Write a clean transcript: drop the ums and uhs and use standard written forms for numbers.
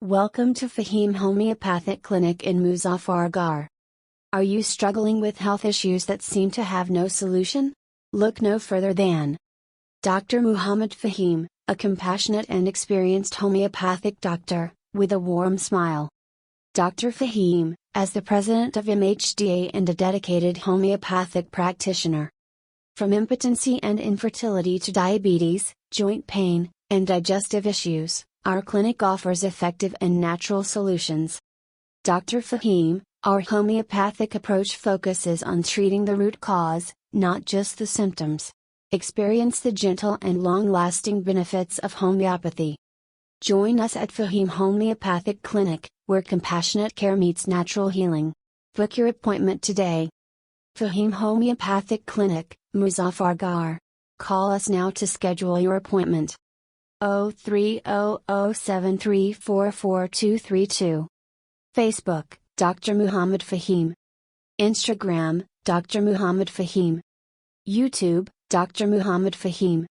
Welcome to Faheem Homeopathic Clinic in Muzaffargarh. Are you struggling with health issues that seem to have no solution? Look no further than Dr. Muhammad Faheem, a compassionate and experienced homeopathic doctor, with a warm smile. Dr. Faheem, as the president of MHDA and a dedicated homeopathic practitioner. From impotency and infertility to diabetes, joint pain, and digestive issues, our clinic offers effective and natural solutions. Dr. Faheem, our homeopathic approach focuses on treating the root cause, not just the symptoms. Experience the gentle and long-lasting benefits of homeopathy. Join us at Faheem Homeopathic Clinic, where compassionate care meets natural healing. Book your appointment today. Faheem Homeopathic Clinic, Muzaffargarh. Call us now to schedule your appointment. 030073444232. Facebook, Dr. Muhammad Faheem. Instagram, Dr. Muhammad Faheem. YouTube, Dr. Muhammad Faheem.